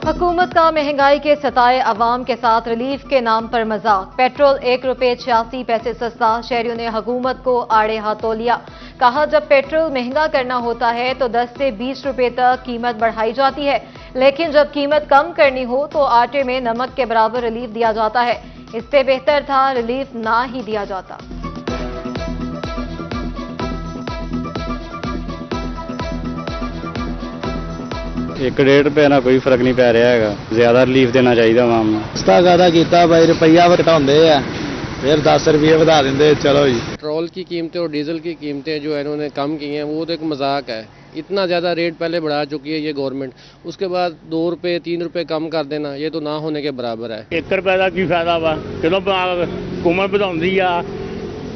हुकूमत का महंगाई के सताए अवाम के साथ रिलीफ के नाम पर मजाक। पेट्रोल ₹1.86 सस्ता। शहरियों ने हुकूमत को आड़े हाथों लिया। कहा, जब पेट्रोल महंगा करना होता है तो 10 से 20 रुपए तक कीमत बढ़ाई जाती है, लेकिन जब कीमत कम करनी हो तो आटे में नमक के बराबर रिलीफ दिया जाता है। इससे बेहतर था रिलीफ ना ही दिया जाता। एक ₹1.5 ਨਾਲ ਕੋਈ ਫਰਕ ਨਹੀਂ ਪੈ ਰਿਹਾ ਹੈਗਾ। ਜ਼ਿਆਦਾ ਰਿਲੀਫ ਦੇਣਾ ਚਾਹੀਦਾ ਆਵਾਮ ਨੂੰ। ਸਸਤਾ ਕਾਹਦਾ ਕੀਤਾ भाई, रुपया घटाते हैं फिर 10 रुपये बढ़ा देंगे। चलो जी, पेट्रोल की कीमतें और डीजल की कीमतें जो है इन्होंने कम की हैं, वो तो एक मजाक है। इतना ज़्यादा रेट पहले बढ़ा चुकी है ये गवर्नमेंट, उसके बाद 2 रुपये 3 रुपये कम कर देना ये तो ना होने के बराबर है। ₹1 ਦਾ ਕੀ ਫਾਇਦਾ ਵਾ ਜਦੋਂ ਹੁਕੂਮਤ ਵਧਾਉਂਦੀ ਆ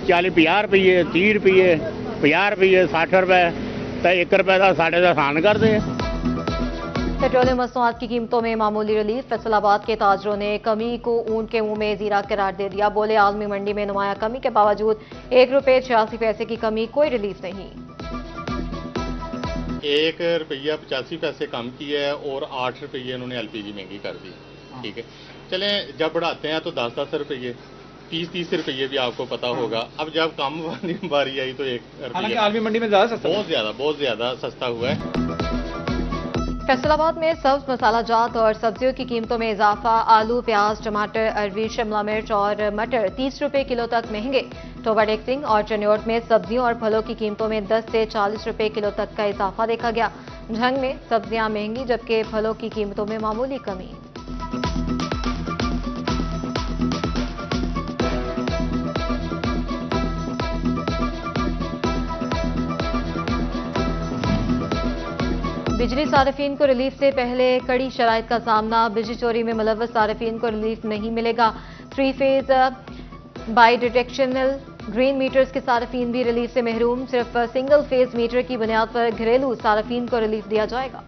40-50 ਰੁਪਏ 30 ਰੁਪਏ 50 ਰੁਪਏ 60 ਰੁਪਏ ਤਾਂ ₹1 ਦਾ ਸਾਡੇ ਦਾ ਆਸਾਨ ਕਰਦੇ ਆ। पेट्रोलियम मसनूआत की कीमतों में मामूली रिलीफ। फैसलाबाद के ताजरों ने कमी को ऊंट के मुंह में जीरा करार दे दिया। बोले, आलमी मंडी में नुमाया कमी के बावजूद ₹1.86 की कमी, कोई रिलीफ नहीं। ₹1.85 कम किया है और ₹8 इन्होंने LPG महंगी कर दी। ठीक है, चलें, जब बढ़ाते हैं तो 10-10 रुपये 30-30 रुपये भी आपको पता होगा। अब जब कम बारी आई तो ₹1। आलमी मंडी में ज्यादा सस्ता, बहुत ज्यादा सस्ता हुआ है। फैसलाबाद में सब्ज मसाला जात और सब्जियों की कीमतों में इजाफा। आलू, प्याज, टमाटर, अरवी, शिमला मिर्च और मटर 30 रुपए किलो तक महंगे। टोबा टेक्सिंग और चन्योट में सब्जियों और फलों की कीमतों में 10 से 40 रुपए किलो तक का इजाफा देखा गया। झंग में सब्जियां महंगी जबकि फलों की कीमतों में मामूली कमी। बिजली सार्फिन को रिलीफ से पहले कड़ी शराइत का सामना। बिजली चोरी में मुलव्वस सार्फिन को रिलीफ नहीं मिलेगा। 3 फेज बाई डिटेक्शनल ग्रीन मीटर्स के सार्फिन भी रिलीफ से महरूम। सिर्फ सिंगल फेज मीटर की बुनियाद पर घरेलू सार्फिन को रिलीफ दिया जाएगा।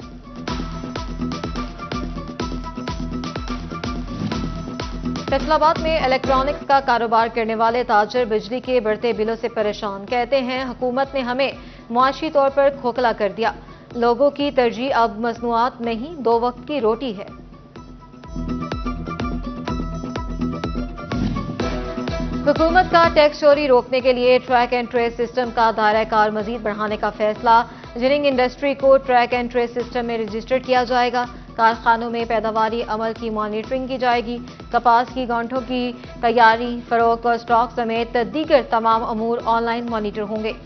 फैसलाबाद में इलेक्ट्रॉनिक्स का कारोबार करने वाले ताजर बिजली के बढ़ते बिलों से परेशान। कहते हैं, हुकूमत ने हमें मुआशी तौर पर खोखला कर दिया। लोगों की तरजीह अब मसनूआत नहीं, 2 वक्त की रोटी है। हुकूमत का टैक्स चोरी रोकने के लिए ट्रैक एंड ट्रेस सिस्टम का दायरा कार मजीद बढ़ाने का फैसला। जिनिंग इंडस्ट्री को ट्रैक एंड ट्रेस सिस्टम में रजिस्टर किया जाएगा। कारखानों में पैदावारी अमल की मॉनिटरिंग की जाएगी। कपास की गांठों की तैयारी, फरोख्त और स्टॉक समेत दीगर तमाम अमूर ऑनलाइन मॉनिटर होंगे।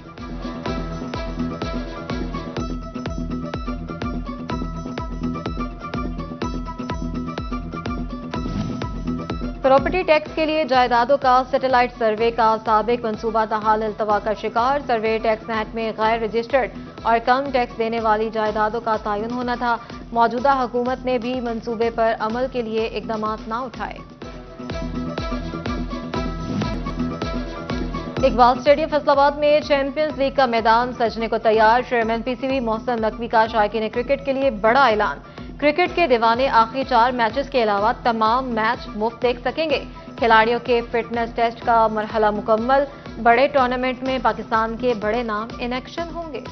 प्रॉपर्टी टैक्स के लिए जायदादों का सैटेलाइट सर्वे का साबिक मंसूबा ताहाल अल्तवा का शिकार। सर्वे टैक्स एक्ट में गैर रजिस्टर्ड और कम टैक्स देने वाली जायदादों का तयन होना था। मौजूदा हुकूमत ने भी मंसूबे पर अमल के लिए इकदाम न उठाए। इकबाल स्टेडियम फैसलाबाद में चैंपियंस लीग का मैदान सजने को तैयार। चेयरमैन PCB मोहसिन नकवी का शायकीन क्रिकेट के लिए बड़ा ऐलान। क्रिकेट के दीवाने आखिरी 4 मैचेस के अलावा तमाम मैच मुफ्त देख सकेंगे। खिलाड़ियों के फिटनेस टेस्ट का मरहला मुकम्मल। बड़े टूर्नामेंट में पाकिस्तान के बड़े नाम इन एक्शन होंगे।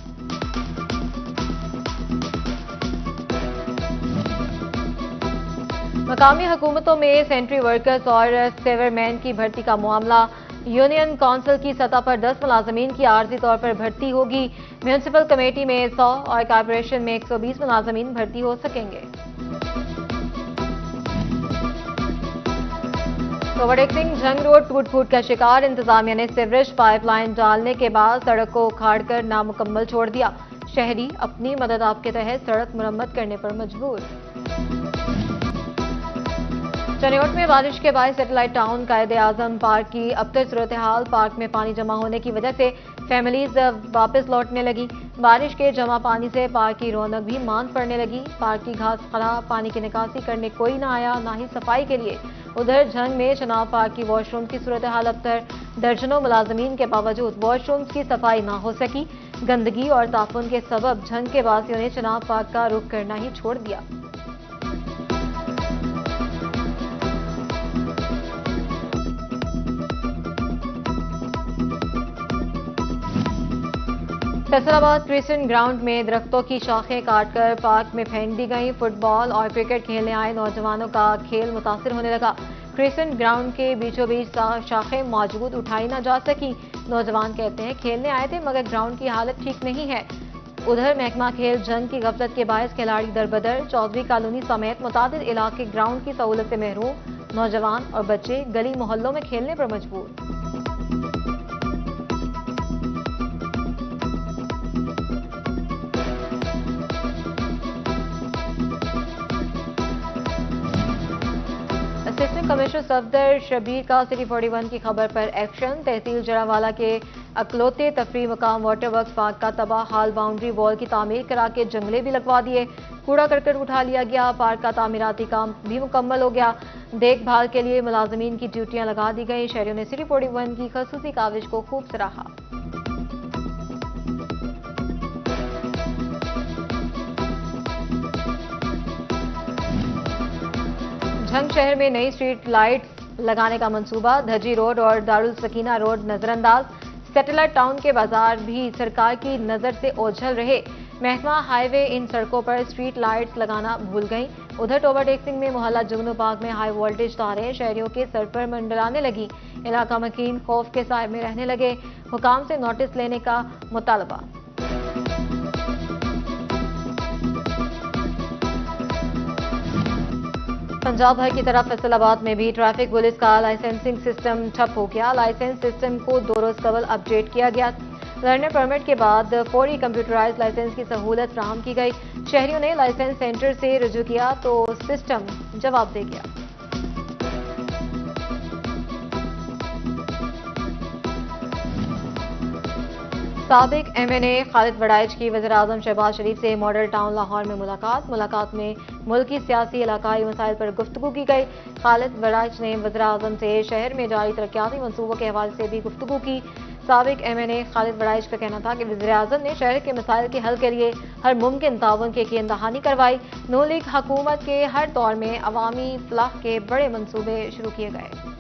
मकामी हुकूमतों में सेंट्री वर्कर्स और सेवरमैन की भर्ती का मामला। यूनियन काउंसिल की सतह पर 10 मुलाजमीन की आर्जी तौर पर भर्ती होगी। म्यूनिसिपल कमेटी में 100 और कॉर्पोरेशन में 120 मुलाजमीन भर्ती हो सकेंगे। ओवरटेकिंग झंग रोड टूट फूट का शिकार। इंतजामिया ने सीवरेज पाइपलाइन डालने के बाद सड़क को उखाड़कर नामुकम्मल छोड़ दिया। शहरी अपनी मदद आपके तहत सड़क मुरम्मत करने पर मजबूर। चन्योट में बारिश के बाद सैटेलाइट टाउन कायदे आजम पार्क की अबतर सूरत हाल। पार्क में पानी जमा होने की वजह से फैमिलीज वापस लौटने लगी। बारिश के जमा पानी से पार्क की रौनक भी मांद पड़ने लगी। पार्क की घास खराब, पानी की निकासी करने कोई ना आया, ना ही सफाई के लिए। उधर झंग में चनाब पार्क की वॉशरूम की सूरत हाल अबतर। दर्जनों मुलाजमीन के बावजूद वॉशरूम की सफाई ना हो सकी। गंदगी और ताफुन के सबब झंग के वासियों ने चनाब पार्क का रुख करना ही छोड़ दिया। फैसलाबाद क्रिसेंट ग्राउंड में दरख्तों की शाखें काटकर पार्क में फेंक दी गई। फुटबॉल और क्रिकेट खेलने आए नौजवानों का खेल मुतासिर होने लगा। क्रिसेंट ग्राउंड के बीचों बीच शाखें मौजूद उठाई ना जा सकी। नौजवान कहते हैं खेलने आए थे मगर ग्राउंड की हालत ठीक नहीं है। उधर महकमा खेल जंग की गफलत के बायस खिलाड़ी दरबदर। चौधरी कॉलोनी समेत मुतादिद इलाके ग्राउंड की सहूलत से महरूम। नौजवान और बच्चे गली मोहल्लों में खेलने पर मजबूर। असिस्टेंट कमिश्नर सफदर शबीर का सिटी 41 की खबर पर एक्शन। तहसील जरावाला के अकलौते तफरी मकाम वाटर वर्क्स पार्क का तबाह हाल बाउंड्री वॉल की तामीर करा के जंगले भी लगवा दिए। कूड़ा करकट उठा लिया गया। पार्क का तामीराती काम भी मुकम्मल हो गया। देखभाल के लिए मुलाजमीन की ड्यूटियां लगा दी गई। शहरियों ने सिटी 41 की खसूसी काविश को खूब सराहा। झंग शहर में नई स्ट्रीट लाइट्स लगाने का मंसूबा। धजी रोड और दारुल सकीना रोड नजरअंदाज। सैटेलाइट टाउन के बाजार भी सरकार की नजर से ओझल रहे। महकमा हाईवे इन सड़कों पर स्ट्रीट लाइट्स लगाना भूल गई। उधर ओवरटेक्सिंग में मोहल्ला जुगनू बाग में हाई वोल्टेज तारें शहरियों के सर पर मंडराने लगी। इलाका मकीन खौफ के साए में रहने लगे। हुकाम से नोटिस लेने का मुतालबा। पंजाब भर की तरफ फैसलाबाद में भी ट्रैफिक पुलिस का लाइसेंसिंग सिस्टम ठप हो गया। लाइसेंस सिस्टम को 2 रोज कबल अपडेट किया गया। लर्नर परमिट के बाद फौरी कंप्यूटराइज लाइसेंस की सहूलत फ्राहम की गई। शहरियों ने लाइसेंस सेंटर से रुजू किया तो सिस्टम जवाब दे गया। साबिक MNA खालिद वड़ाइच की वज़ीर-ए-आज़म शहबाज शरीफ से मॉडल टाउन लाहौर में मुलाकात में मुल्की सियासी इलाकाई मसाइल पर गुफ्तगू की गई। खालिद वड़ाइच ने वज़ीर-ए-आज़म से शहर में जारी तरक्याती मंसूबों के हवाले से भी गुफ्तगू की। साबिक MNA खालिद वड़ाइच का कहना था कि वज़ीर-ए-आज़म ने शहर के मसाइल के हल के लिए हर मुमकिन ताउन की यकीन दहानी करवाई। नून लीग हुकूमत के हर दौर में अवामी फलाह के बड़े मंसूबे शुरू किए गए।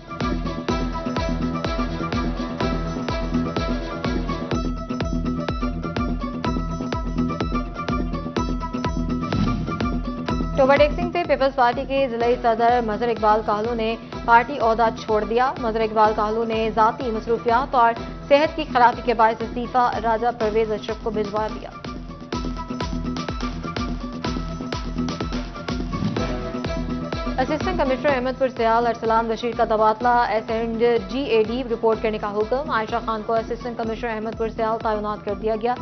ओवरटेक्सिंग से पीपल्स पार्टी के जिला सदर मजहर इकबाल काहलू ने पार्टी ओहदा छोड़ दिया। मजहर इकबाल काहलू ने जाती मसरूफियात और सेहत की खराबी के बायस इस्तीफा राजा परवेज अशरफ को भिजवा दिया। असिस्टेंट कमिश्नर अहमदपुर सियाल अरसलान बशीर का तबादला SNGAD रिपोर्ट करने का हुक्म। आयशा खान को असिस्टेंट कमिश्नर अहमदपुर सियाल तैनात कर दिया गया।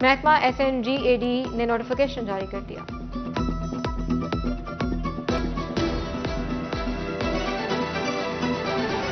महकमा SNGAD ने नोटिफिकेशन जारी कर दिया।